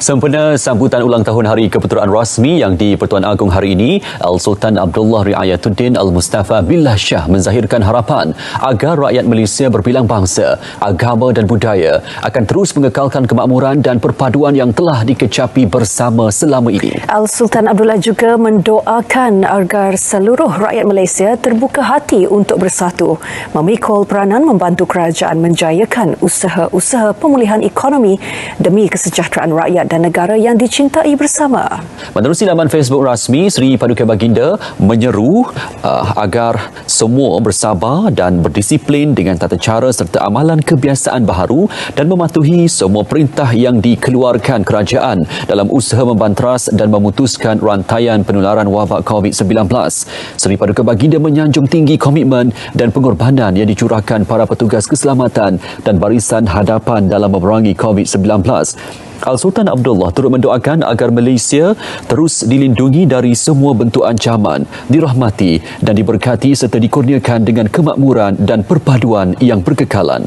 Sempena sambutan ulang tahun Hari Kepeteraan Rasmi yang di Pertuan Agong hari ini, Sultan Abdullah Riayatuddin Al-Mustafa Billah Shah menzahirkan harapan agar rakyat Malaysia berbilang bangsa, agama dan budaya akan terus mengekalkan kemakmuran dan perpaduan yang telah dikecapi bersama selama ini. Sultan Abdullah juga mendoakan agar seluruh rakyat Malaysia terbuka hati untuk bersatu, memikul peranan membantu kerajaan menjayakan usaha-usaha pemulihan ekonomi demi kesejahteraan rakyat dan negara yang dicintai bersama. Menerusi laman Facebook rasmi, Seri Paduka Baginda menyeru agar semua bersabar dan berdisiplin dengan tata cara serta amalan kebiasaan baharu dan mematuhi semua perintah yang dikeluarkan kerajaan dalam usaha membanteras dan memutuskan rantaian penularan wabak COVID-19. Seri Paduka Baginda menyanjung tinggi komitmen dan pengorbanan yang dicurahkan para petugas keselamatan dan barisan hadapan dalam memerangi COVID-19. Sultan Abdullah turut mendoakan agar Malaysia terus dilindungi dari semua bentuk ancaman, dirahmati dan diberkati serta dikurniakan dengan kemakmuran dan perpaduan yang berkekalan.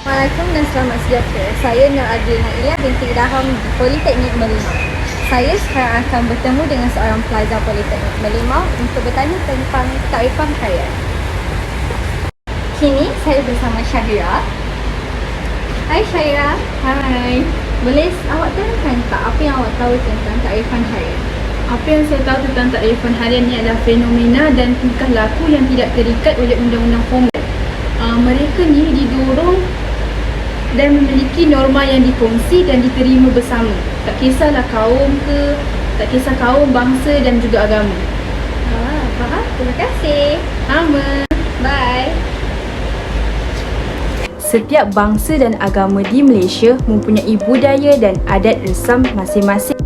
Assalamualaikum dan selamat sejahtera. Saya Nur Adriana binti Ilham di Politeknik Merlimau. Saya sekarang akan bertemu dengan seorang pelajar Politeknik Merlimau untuk bertanya tentang kearifan khayal. Kini saya bersama Syahira. Hai Syahira. Hai. Boleh awak terangkan tak apa yang awak tahu tentang kearifan harian? Apa yang saya tahu tentang kearifan harian ni adalah fenomena dan tingkah laku yang tidak terikat oleh undang-undang formal. Mereka ni didorong dan memiliki norma yang dikongsi dan diterima bersama. Tak kisahlah kaum ke, tak kisah kaum, bangsa dan juga agama. Faham? Terima kasih. Sama. Bye. Setiap bangsa dan agama di Malaysia mempunyai budaya dan adat resam masing-masing.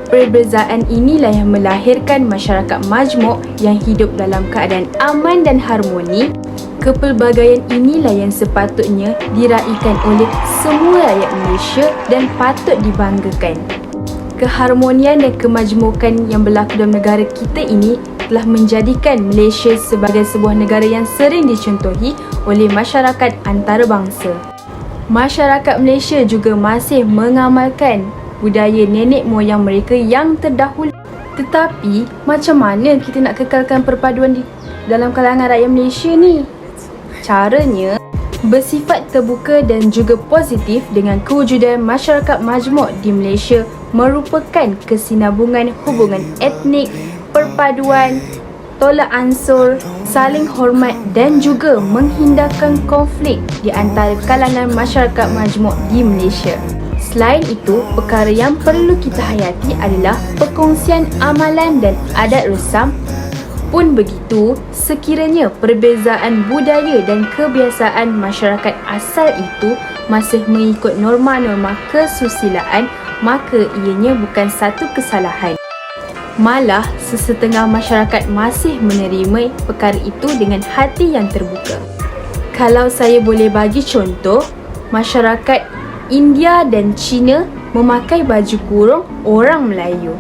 Perbezaan inilah yang melahirkan masyarakat majmuk yang hidup dalam keadaan aman dan harmoni. Kepelbagaian inilah yang sepatutnya diraikan oleh semua rakyat Malaysia dan patut dibanggakan. Keharmonian dan kemajmukan yang berlaku dalam negara kita ini telah menjadikan Malaysia sebagai sebuah negara yang sering dicontohi oleh masyarakat antarabangsa. Masyarakat Malaysia juga masih mengamalkan budaya nenek moyang mereka yang terdahulu. Tetapi, macam mana kita nak kekalkan perpaduan dalam kalangan rakyat Malaysia ni? Caranya, bersifat terbuka dan juga positif dengan kewujudan masyarakat majmuk di Malaysia merupakan kesinambungan hubungan etnik, perpaduan, tolak ansur, saling hormat dan juga menghindarkan konflik di antara kalangan masyarakat majmuk di Malaysia. Selain itu, perkara yang perlu kita hayati adalah perkongsian amalan dan adat resam. Pun begitu, sekiranya perbezaan budaya dan kebiasaan masyarakat asal itu masih mengikut norma-norma kesusilaan, maka ianya bukan satu kesalahan. Malah, sesetengah masyarakat masih menerima perkara itu dengan hati yang terbuka. Kalau saya boleh bagi contoh, masyarakat India dan China memakai baju kurung orang Melayu.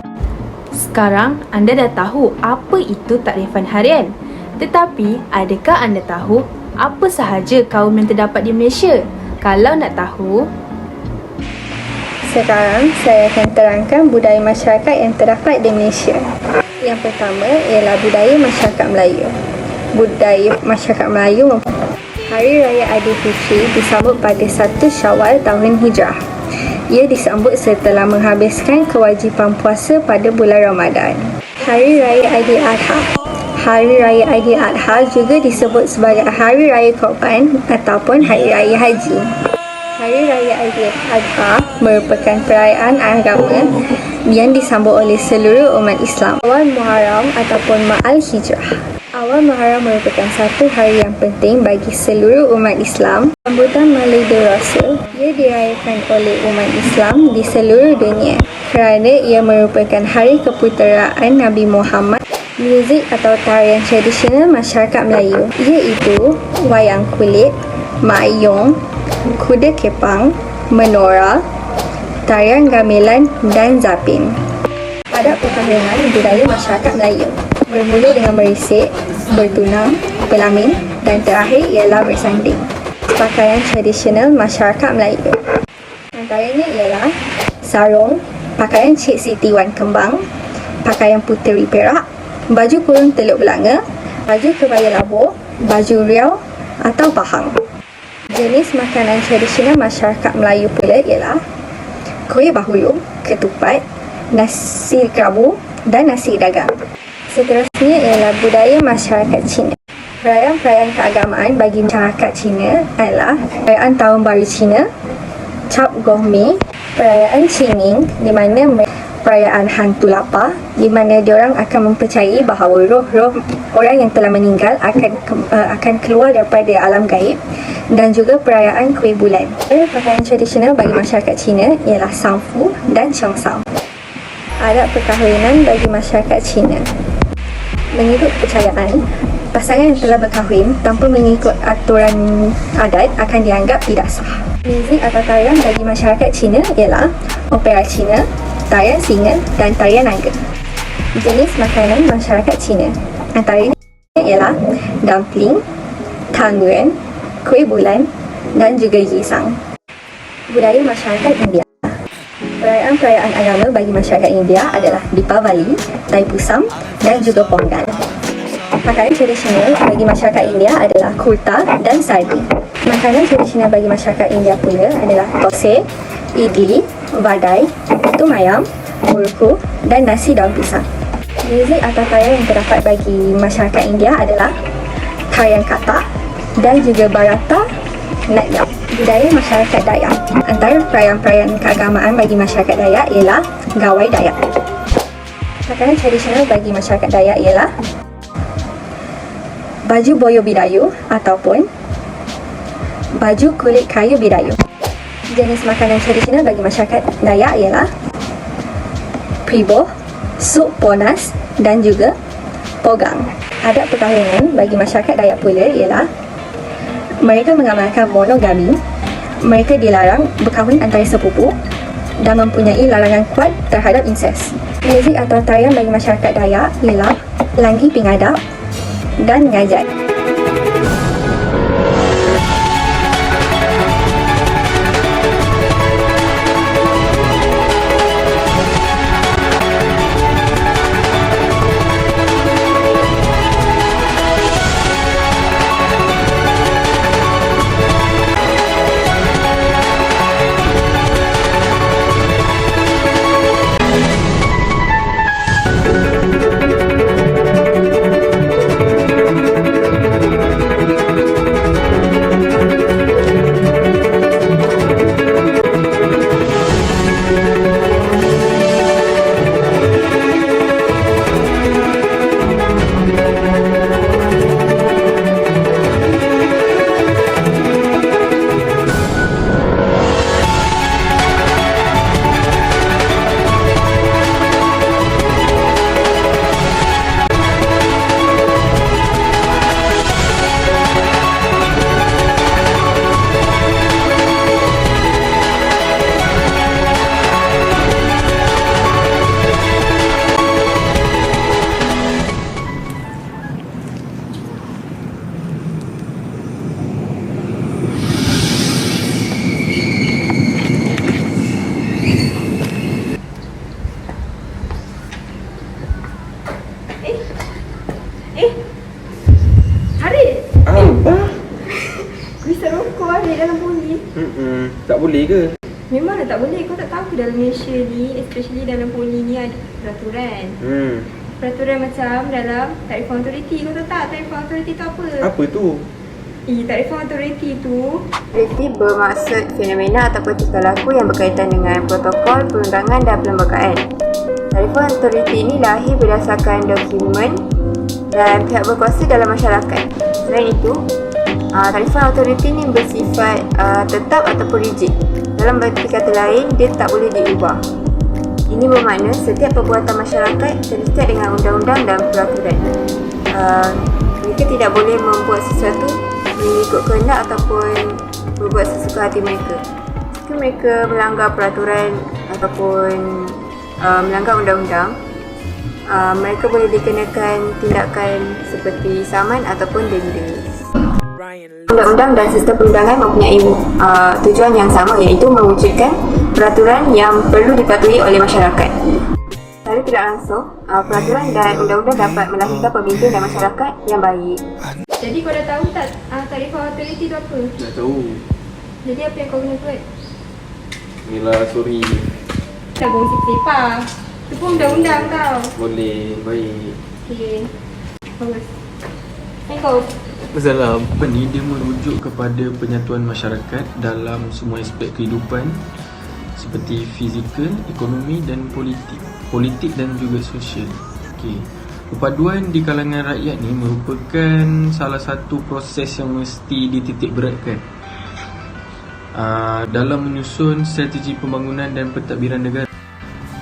Sekarang anda dah tahu apa itu takrifan harian. Tetapi adakah anda tahu apa sahaja kaum yang terdapat di Malaysia? Kalau nak tahu, Sekarang saya akan terangkan budaya masyarakat yang terdapat di Malaysia. Yang pertama ialah budaya masyarakat Melayu. Budaya masyarakat Melayu, Hari Raya Aidilfitri disambut pada 1 Syawal tahun Hijrah. Ia disambut setelah menghabiskan kewajipan puasa pada bulan Ramadan. Hari Raya Aidiladha. Hari Raya Aidiladha juga disebut sebagai Hari Raya Korban ataupun Hari Raya Haji. Hari Raya Aidiladha merupakan perayaan agama yang disambut oleh seluruh umat Islam. Awal Muharram ataupun Ma'al Hijrah. Awal Muharram merupakan satu hari yang penting bagi seluruh umat Islam. Sambutan Maulidur Rasul, ia dirayakan oleh umat Islam di seluruh dunia kerana ia merupakan hari keputeraan Nabi Muhammad. Muzik atau tarian tradisional masyarakat Melayu iaitu wayang kulit, mayung, kuda kepang, menora, tarian gamelan dan zapin. Adat perkahwinan budaya masyarakat Melayu. bermula dengan berisik, bertunang, berlamin dan terakhir ialah bersanding. Pakaian tradisional masyarakat Melayu antaranya ialah sarung, pakaian Cik Siti Wan Kembang, pakaian puteri Perak, baju kurung Teluk Belanga, baju kebaya labur, baju riau atau pahang. Jenis makanan tradisional masyarakat Melayu pula ialah kuih bahulu, ketupat, nasi kerabu dan nasi dagang. Seterusnya ialah budaya masyarakat Cina. Perayaan-perayaan keagamaan bagi masyarakat Cina adalah perayaan Tahun Baru Cina, Cap Gong Mi, perayaan Qingming di mana perayaan Hantu Lapar di mana diorang akan mempercayai bahawa roh-roh orang yang telah meninggal akan keluar daripada alam gaib, dan juga perayaan Kuih Bulan. Pakaian tradisional bagi masyarakat Cina ialah Sangfu dan Cheongsao. Adat perkahwinan bagi masyarakat Cina. Mengikut kepercayaan, pasangan yang telah berkahwin tanpa mengikut aturan adat akan dianggap tidak sah. Muzik atau tarian bagi masyarakat Cina ialah opera Cina, tarian singa dan tarian naga. Jenis makanan masyarakat Cina antaranya ialah dumpling, tangyuan, kuih bulan dan juga yisang. Budaya masyarakat India. Perayaan-perayaan agama bagi masyarakat India adalah Deepavali, Taipusam dan juga Pongal. Pakaian tradisional bagi masyarakat India adalah kurta dan sari. Makanan tradisional bagi masyarakat India pula adalah thosai, idli, vadai, putu ayam, murku dan nasi daun pisang. Muzik atau tarian yang terdapat bagi masyarakat India adalah tarian katak dan juga barata natyam. Budaya masyarakat Dayak. Antara perayaan-perayaan keagamaan bagi masyarakat Dayak ialah Gawai Dayak. Pakaian tradisional bagi masyarakat Dayak ialah baju boyo bidayu ataupun baju kulit kayu bidayu. Jenis makanan tradisional bagi masyarakat Dayak ialah priboh, sup ponas dan juga pogang. Adat perkahwinan bagi masyarakat Dayak pula ialah mereka mengamalkan monogami, mereka dilarang berkahwin antara sepupu dan mempunyai larangan kuat terhadap incest. Muzik atau tarian bagi masyarakat Dayak ialah Langgi Pingadap dan Ngajat. Tak boleh ke? Memanglah tak boleh. Kau tak tahu ke dalam Malaysia ni, especially dalam poli ni ada peraturan. Peraturan macam dalam Tarifan Authority. Kau tahu tak Tarifan Authority tu apa? Apa tu? Tarifan Authority tu Authority bermaksud fenomena ataupun tingkah laku yang berkaitan dengan protokol, perundangan dan perlembagaan. Tarifan Authority ini lahir berdasarkan dokumen dan pihak berkuasa dalam masyarakat. Selain itu, Tarifan Authority ini bersifat tetap ataupun rigid. Dalam berarti kata lain, dia tak boleh diubah. Ini bermakna setiap perbuatan masyarakat terikat dengan undang-undang dan peraturan. Mereka tidak boleh membuat sesuatu mengikut kehendak ataupun berbuat sesuka hati mereka. Jika mereka melanggar peraturan ataupun melanggar undang-undang, mereka boleh dikenakan tindakan seperti saman ataupun denda. Undang-undang dan sistem perundangan mempunyai tujuan yang sama, iaitu mewujudkan peraturan yang perlu dipatuhi oleh masyarakat. Secara tidak langsung, peraturan dan undang-undang dapat melahirkan pemimpin dan masyarakat yang baik. Jadi kau dah tahu tak tarikh authority tu apa? Dah tahu. Jadi apa yang kau kena buat? Inilah sorry. Tak gongsi selipar. Itu pun undang-undang tau. Boleh, baik. Okay. Bagus. Kau Masalah apa ni, dia merujuk kepada penyatuan masyarakat dalam semua aspek kehidupan seperti fizikal, ekonomi dan politik dan juga sosial. Okey. Perpaduan di kalangan rakyat ni merupakan salah satu proses yang mesti dititik beratkan dalam menyusun strategi pembangunan dan pentadbiran negara.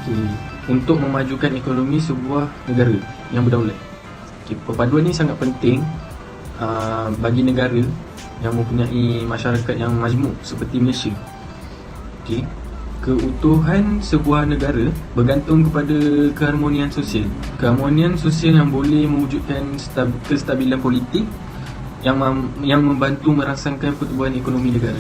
Okey, untuk memajukan ekonomi sebuah negara yang berdaulat. Okey, perpaduan ni sangat penting bagi negara yang mempunyai masyarakat yang majmuk seperti Malaysia. Okey, keutuhan sebuah negara bergantung kepada keharmonian sosial. Keharmonian sosial yang boleh mewujudkan kestabilan politik yang membantu merangsangkan pertumbuhan ekonomi negara.